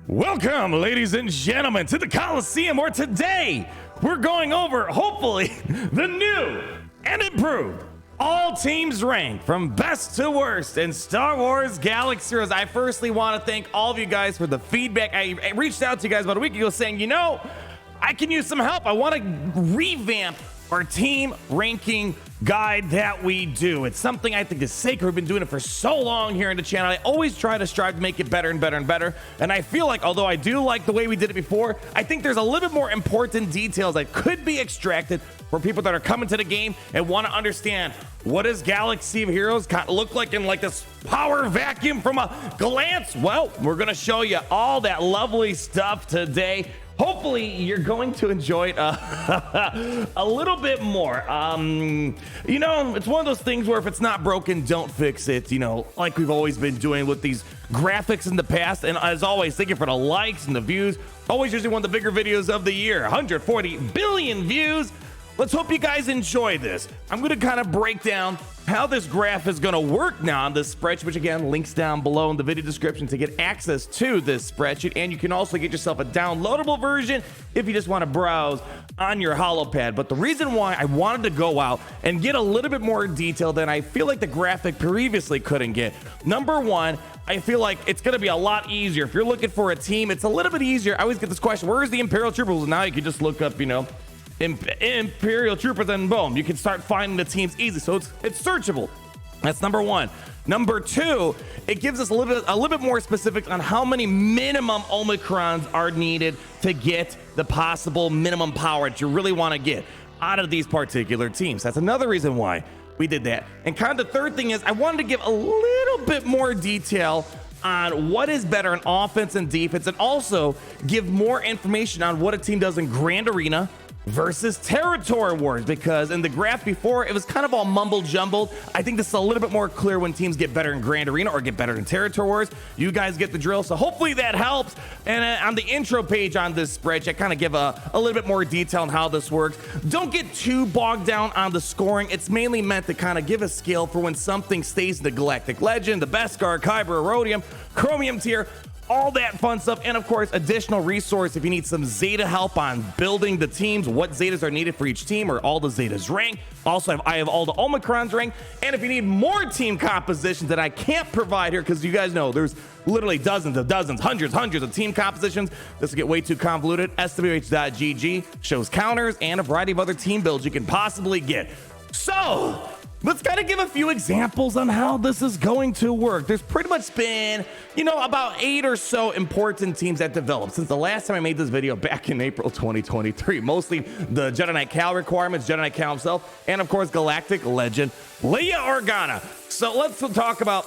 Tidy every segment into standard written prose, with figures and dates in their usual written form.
Welcome, ladies and gentlemen, to the Coliseum, where today we're going over, hopefully, the new and improved all teams rank from best to worst in Star Wars Galaxy Heroes. I firstly want to thank all of you guys for the feedback. I reached out to you guys about a week ago saying, you know, I can use some help. I want to revamp our team ranking guide that we do. It's something I think is sacred. We've been doing it for so long here in the channel. I always try to strive to make it better and better and better. And I feel like, although I do like the way we did it before, I think there's a little bit more important details that could be extracted for people that are coming to the game and want to understand what does Galaxy of Heroes look like in like this power vacuum from a glance. Well, we're going to show you all that lovely stuff today. Hopefully you're going to enjoy it a little bit more. You know, it's one of those things where if it's not broken, don't fix it. You know, like we've always been doing with these graphics in the past. And as always, thank you for the likes and the views. Always usually one of the bigger videos of the year. 140 billion views. Let's hope you guys enjoy this. I'm going to kind of break down how this graph is going to work now on this spreadsheet, which again, links down below in the video description to get access to this spreadsheet. And you can also get yourself a downloadable version if you just want to browse on your HoloPad. But the reason why I wanted to go out and get a little bit more detail than I feel like the graphic previously couldn't get. Number one, I feel like it's going to be a lot easier. If you're looking for a team, it's a little bit easier. I always get this question, where is the Imperial Troopers? Now you can just look up, you know, Imperial Troopers, and boom, you can start finding the teams easy. So it's searchable. That's number one. Number two, it gives us a little bit more specifics on how many minimum Omicrons are needed to get the possible minimum power that you really want to get out of these particular teams. That's another reason why we did that. And kind of the third thing is I wanted to give a little bit more detail on what is better in offense and defense, and also give more information on what a team does in Grand Arena versus Territory Wars, because in the graph before it was kind of all mumbled jumbled. I think this is a little bit more clear when teams get better in Grand Arena or get better in Territory Wars. You guys get the drill, so hopefully that helps. And on the intro page on this spreadsheet, I kind of give a little bit more detail on how this works. Don't get too bogged down on the scoring. It's mainly meant to kind of give a scale for when something stays in the Galactic Legend, the Beskar, Kyber, Rhodium, Chromium tier, all that fun stuff. And of course, additional resource if you need some Zeta help on building the teams, what Zetas are needed for each team, or all the Zetas ranked. Also, I have all the Omicrons ranked. And if you need more team compositions that I can't provide here, because you guys know there's literally dozens, hundreds of team compositions. This will get way too convoluted. SWH.GG shows counters and a variety of other team builds you can possibly get. So let's kind of give a few examples on how this is going to work. There's pretty much been, you know, about 8 or so important teams that developed since the last time I made this video back in April 2023. Mostly the Jedi Knight Cal requirements, Jedi Knight Cal himself, and of course Galactic Legend, Leia Organa. So let's talk about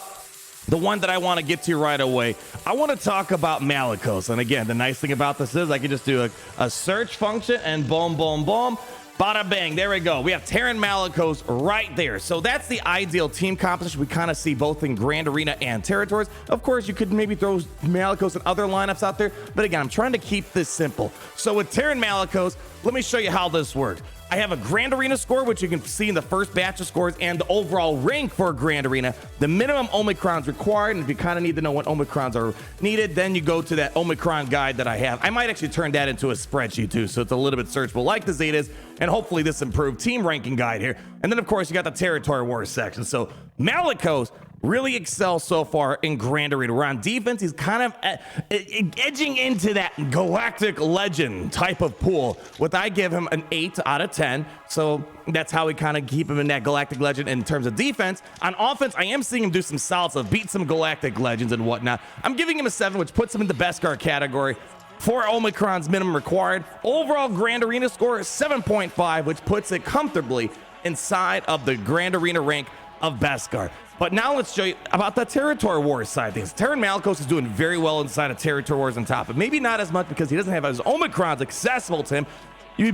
the one that I want to get to right away. I want to talk about Malicos. And again, the nice thing about this is I can just do a search function and boom, boom, boom. Bada bang, there we go. We have Taran Malos right there. So that's the ideal team composition we kind of see both in Grand Arena and Territories. Of course, you could maybe throw Malicos in other lineups out there, but again, I'm trying to keep this simple. So with Taran Malos, let me show you how this works. I have a Grand Arena score, which you can see in the first batch of scores, and the overall rank for Grand Arena. The minimum Omicrons required, and if you kind of need to know what Omicrons are needed, then you go to that Omicron guide that I have. I might actually turn that into a spreadsheet too, so it's a little bit searchable like the Zetas, and hopefully this improved team ranking guide here. And then of course you got the Territory Wars section. So Malicos really excels so far in Grand Arena. Where on defense, he's kind of edging into that Galactic Legend type of pool, with I give him an 8 out of 10. So that's how we kind of keep him in that Galactic Legend in terms of defense. On offense, I am seeing him do some solid stuff, beat some Galactic Legends and whatnot. I'm giving him a 7, which puts him in the Beskar category. 4 Omicrons minimum required. Overall Grand Arena score is 7.5, which puts it comfortably inside of the Grand Arena rank of Beskar. But now let's show you about the Territory Wars side of things. Taran Malos is doing very well inside of Territory Wars on top, but maybe not as much because he doesn't have his Omicrons accessible to him.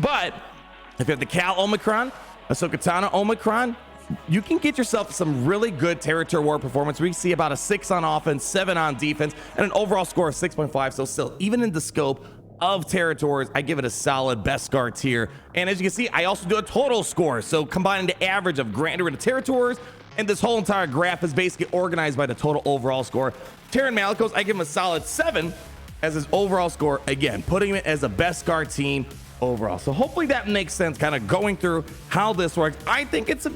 But if you have the Cal Omicron, Ahsoka Tano Omicron, you can get yourself some really good Territory War performance. We see about a 6 on offense, 7 on defense, and an overall score of 6.5. So still, even in the scope of Territories, I give it a solid Beskar tier. And as you can see, I also do a total score. So combining the average of Grand Arena Territories, and this whole entire graph is basically organized by the total overall score. Taran Malos, I give him a solid 7. as his overall score. Again, putting him as the best Beskar team overall. So hopefully that makes sense, kind of going through how this works. I think it's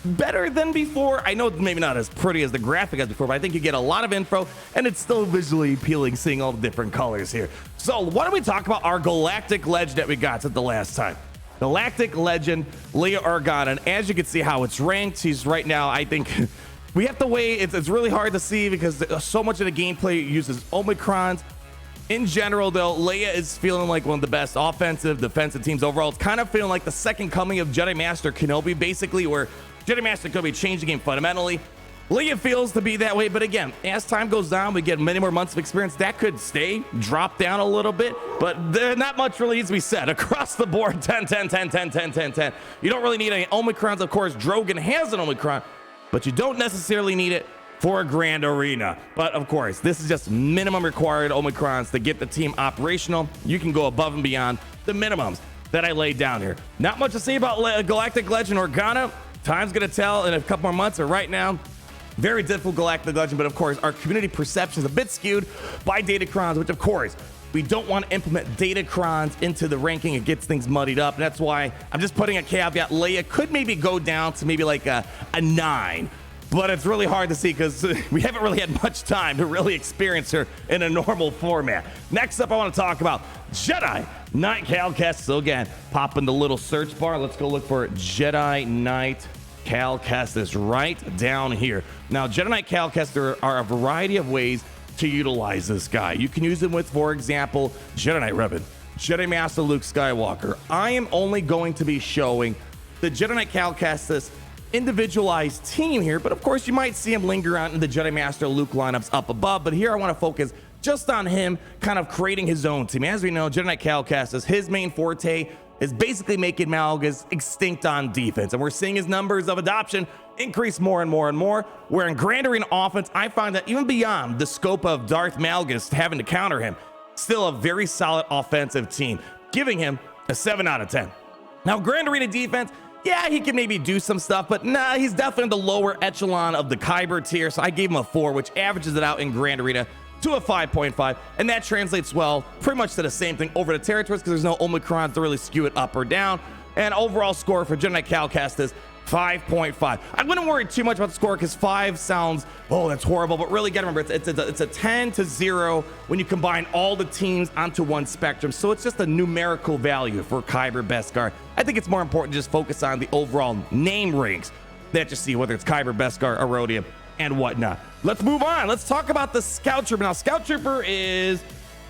better than before. I know it's maybe not as pretty as the graphic as before, but I think you get a lot of info and it's still visually appealing seeing all the different colors here. So why don't we talk about our Galactic Legend that we got at the last time? Galactic Legend, Leia Organa, and as you can see how it's ranked, she's right now, I think we have to wait. It's really hard to see because so much of the gameplay uses Omicrons. In general, though, Leia is feeling like one of the best offensive, defensive teams overall. It's kind of feeling like the second coming of Jedi Master Kenobi, basically, where Jedi Master Kenobi changed the game fundamentally. Leia feels to be that way, but again, as time goes on, we get many more months of experience. That could drop down a little bit, but there not much really needs to be said. Across the board, 10, 10, 10, 10, 10, 10, 10. You don't really need any Omicrons. Of course, Drogon has an Omicron, but you don't necessarily need it for a grand arena. But of course, this is just minimum required Omicrons to get the team operational. You can go above and beyond the minimums that I laid down here. Not much to say about Galactic Legend Organa. Time's gonna tell in a couple more months, or right now, very difficult Galactic Legend, but of course, our community perception is a bit skewed by Datacrons, which of course, we don't want to implement Datacrons into the ranking. It gets things muddied up. And that's why I'm just putting a caveat. Leia could maybe go down to maybe like a 9, but it's really hard to see because we haven't really had much time to really experience her in a normal format. Next up, I want to talk about Jedi Knight Cal Kestis. So again, pop in the little search bar. Let's go look for Jedi Knight Cal Kestis right down here. Now, Jedi Knight Cal Kestis, there are a variety of ways to utilize this guy. You can use him with, for example, Jedi Knight Revan, Jedi Master Luke Skywalker. I am only going to be showing the Jedi Knight Cal Kestis individualized team here, but of course you might see him linger out in the Jedi Master Luke lineups up above, but here I want to focus just on him kind of creating his own team. As we know, Jedi Knight Cal Kestis, his main forte is basically making Malgus extinct on defense, and we're seeing his numbers of adoption increase more and more and more, where in Grand Arena offense, I find that even beyond the scope of Darth Malgus having to counter him, still a very solid offensive team, giving him a 7 out of 10. Now, Grand Arena defense, yeah, he can maybe do some stuff, but nah, he's definitely in the lower echelon of the Kyber tier, so I gave him a 4, which averages it out in Grand Arena to a 5.5, and that translates well pretty much to the same thing over the territories because there's no Omicrons to really skew it up or down. And overall score for Jedi Knight Cal Kestis, 5.5. I wouldn't worry too much about the score because 5 sounds, oh, that's horrible, but really gotta remember it's a 10 to 0 when you combine all the teams onto one spectrum, so it's just a numerical value for Kyber Beskar. I think it's more important to just focus on the overall name ranks that you see, whether it's Kyber, Beskar, Erodium, and whatnot. Let's move on. Let's talk about the Scout Trooper. Now, Scout Trooper is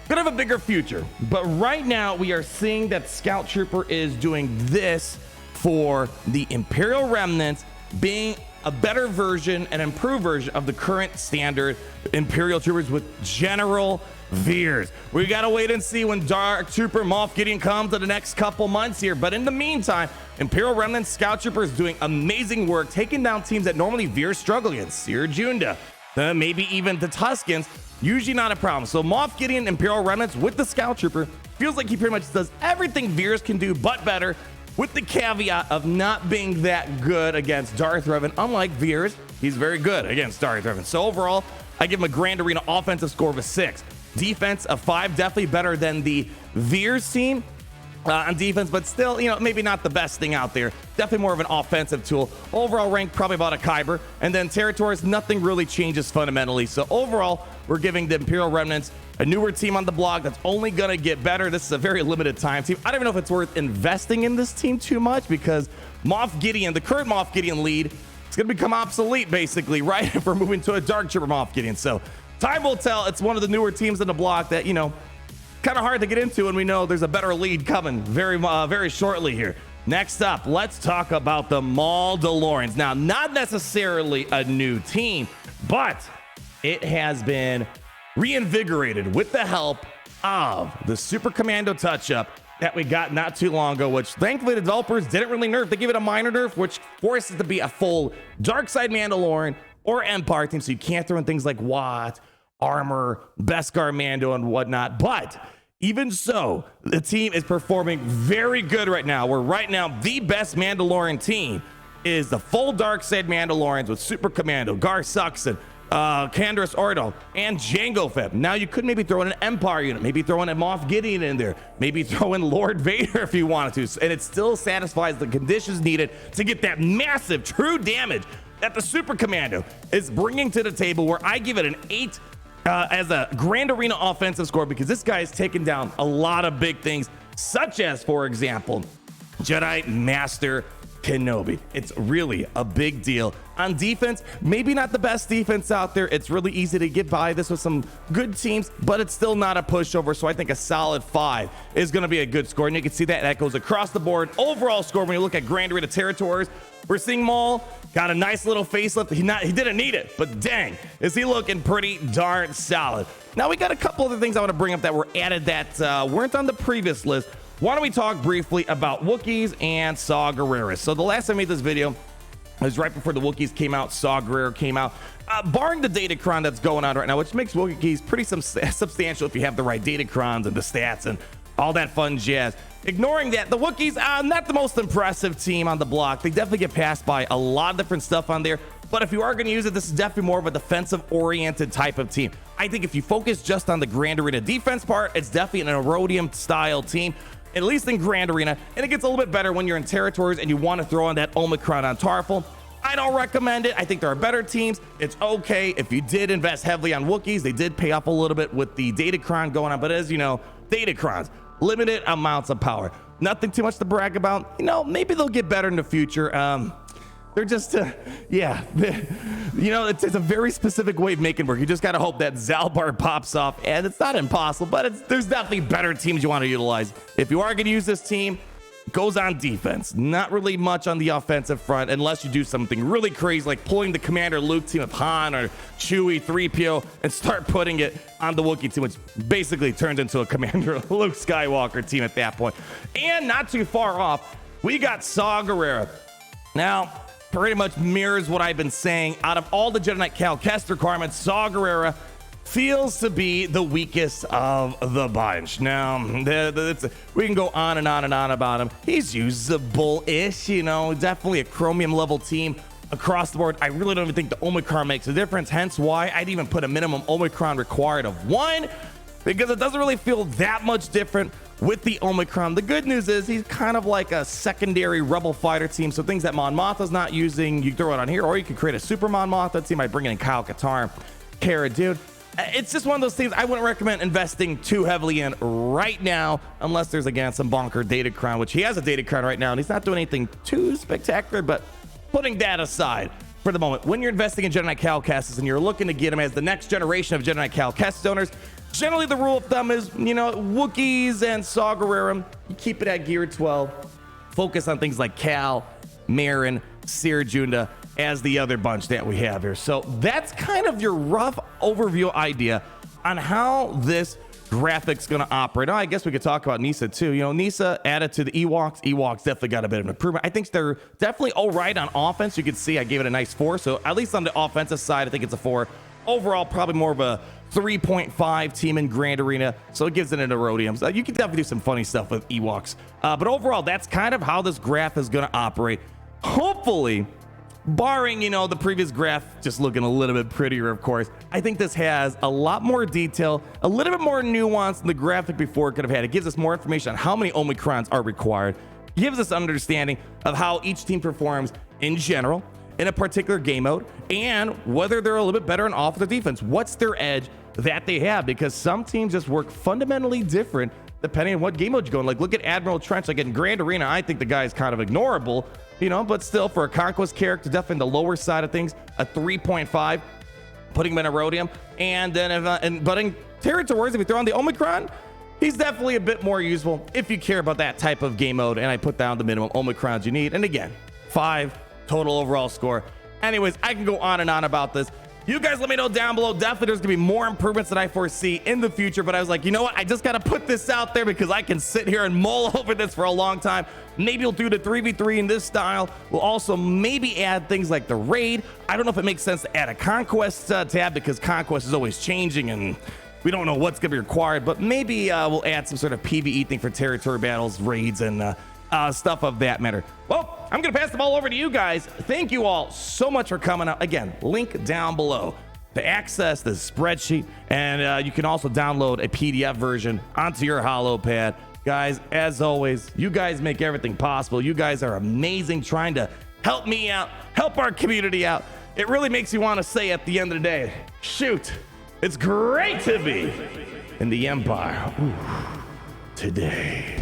gonna have a bigger future, but right now we are seeing that Scout Trooper is doing this for the Imperial Remnants, being a better version, an improved version of the current standard Imperial Troopers with General Veers. We gotta wait and see when Dark Trooper Moff Gideon comes to the next couple months here, but in the meantime, Imperial Remnant Scout Trooper is doing amazing work, taking down teams that normally Veers struggle against. Seer Junda, maybe even the Tuskens, usually not a problem. So Moff Gideon, Imperial Remnants with the Scout Trooper, feels like he pretty much does everything Veers can do, but better, with the caveat of not being that good against Darth Revan. Unlike Veers, he's very good against Darth Revan. So overall, I give him a Grand Arena offensive score of a 6. Defense of 5, definitely better than the Veers team on defense, but still, you know, maybe not the best thing out there. Definitely more of an offensive tool. Overall rank, probably about a Kyber. And then territories, nothing really changes fundamentally. So overall, we're giving the Imperial Remnants a newer team on the block that's only gonna get better. This is a very limited time team. I don't even know if it's worth investing in this team too much because Moff Gideon, the current Moff Gideon lead, it's gonna become obsolete basically, right? If we're moving to a Dark Trooper Moff Gideon. So time will tell. It's one of the newer teams in the block that, you know, kind of hard to get into, and we know there's a better lead coming very shortly here. Next up, let's talk about the Maul DeLoreans. Now, not necessarily a new team, but it has been reinvigorated with the help of the Super Commando touch-up that we got not too long ago, which thankfully the developers didn't really nerf. They gave it a minor nerf, which forces it to be a full Dark Side Mandalorian or Empire team, so you can't throw in things like Watt, Armor, Beskar Mando, and whatnot. But even so, the team is performing very good right now. Where right now, the best Mandalorian team is the full Dark Side Mandalorians with Super Commando, Gar Saxon, Canderous Ordo, and Jango Fett. Now you could maybe throw in an Empire unit, maybe throw in a Moff Gideon in there, maybe throw in Lord Vader if you wanted to, and it still satisfies the conditions needed to get that massive true damage that the Super Commando is bringing to the table, where I give it an 8 as a Grand Arena offensive score, because this guy is taking down a lot of big things, such as, for example, Jedi Master Kenobi. It's really a big deal. On defense, maybe not the best defense out there. It's really easy to get by this with some good teams, but it's still not a pushover. So I think a solid 5 is going to be a good score. And you can see that goes across the board. Overall score, when you look at Grand Arena territories, we're seeing Maul got a nice little facelift. He didn't need it, but dang, is he looking pretty darn solid. Now we got a couple other things I want to bring up that were added that weren't on the previous list. Why don't we talk briefly about Wookiees and Saw Gerrera? So the last time I made this video was right before the Wookiees came out, Saw Gerrera came out. Barring the datacron that's going on right now, which makes Wookiees pretty substantial if you have the right datacrons and the stats and all that fun jazz. Ignoring that, the Wookiees are not the most impressive team on the block. They definitely get passed by a lot of different stuff on there. But if you are going to use it, this is definitely more of a defensive-oriented type of team. I think if you focus just on the Grand Arena defense part, it's definitely an Erodium-style team, at least in Grand Arena, and it gets a little bit better when you're in territories and you want to throw on that Omicron on Tarful. I don't recommend it. I think there are better teams. It's okay if you did invest heavily on Wookiees. They did pay off a little bit with the Datacron going on, but as you know, Datacrons, limited amounts of power. Nothing too much to brag about. You know, maybe they'll get better in the future. They're just, yeah, you know, it's a very specific way of making work. You just got to hope that Zalbar pops off, and it's not impossible, but there's definitely better teams you want to utilize. If you are going to use this team, it goes on defense. Not really much on the offensive front, unless you do something really crazy, like pulling the Commander Luke team of Han or Chewie, 3PO, and start putting it on the Wookiee team, which basically turns into a Commander Luke Skywalker team at that point. And not too far off, we got Saw Gerrera. Now, pretty much mirrors what I've been saying. Out of all the Jedi Knight Cal Kestis requirements, Saw Gerrera feels to be the weakest of the bunch. Now, we can go on and on and on about him. He's usable-ish, you know, definitely a Chromium level team across the board. I really don't even think the Omicron makes a difference, hence why I'd even put a minimum Omicron required of 1, because it doesn't really feel that much different with the Omicron. The good news is he's kind of like a secondary rebel fighter team, so things that Mon Mothma's not using, you throw it on here, or you can create a super Mon Mothma team by bringing in Kyle Katarn, Cara Dune. It's just one of those things I wouldn't recommend investing too heavily in right now, unless there's, again, some bonker Datacron, which he has a Datacron right now, and he's not doing anything too spectacular, but putting that aside for the moment, when you're investing in Jedi Knight Cal Kestis and you're looking to get him as the next generation of Jedi Knight Cal Kestis owners, generally the rule of thumb is, you know, Wookiees and Saw Gerrera, you keep it at gear 12. Focus on things like Cal, Marin, Cere Junda as the other bunch that we have here. So that's kind of your rough overview idea on how this graphic's going to operate. Now, I guess we could talk about Nisa too. You know, Nisa added to the Ewoks. Ewoks definitely got a bit of an improvement. I think they're definitely all right on offense. You can see I gave it a nice 4. So at least on the offensive side, I think it's a 4. Overall, probably more of a 3.5 team in Grand Arena, so it gives it an Erodium. So you can definitely do some funny stuff with Ewoks. But overall, that's kind of how this graph is going to operate. Hopefully, barring, you know, the previous graph just looking a little bit prettier, of course, I think this has a lot more detail, a little bit more nuance than the graphic before it could have had. It gives us more information on how many Omicrons are required. It gives us an understanding of how each team performs in general in a particular game mode, and whether they're a little bit better on offensive defense. What's their edge that they have? Because some teams just work fundamentally different depending on what game mode you're going. Like, look at Admiral Trench. Like in Grand Arena, I think the guy's kind of ignorable, you know, but still for a Conquest character, definitely the lower side of things, a 3.5, putting him in Erodium. And then but in territories, if you throw on the Omicron, he's definitely a bit more useful if you care about that type of game mode. And I put down the minimum Omicrons you need. And again, 5 total overall score. Anyways, I can go on and on about this. You guys let me know down below. Definitely there's gonna be more improvements that I foresee in the future, but I was like, you know what, I just gotta put this out there because I can sit here and mull over this for a long time. Maybe we'll do the 3v3 in this style. We'll also maybe add things like the raid. I don't know if it makes sense to add a Conquest tab, because Conquest is always changing and we don't know what's gonna be required, but maybe we'll add some sort of PvE thing for territory battles, raids, and stuff of that matter. Well, I'm gonna pass the ball over to you guys. Thank you all so much for coming out. Again, link down below. to access the spreadsheet, and you can also download a PDF version onto your HoloPad. Guys, as always, you guys make everything possible. You guys are amazing, trying to help me out, help our community out. It really makes me want to say at the end of the day, shoot, it's great to be in the Empire today.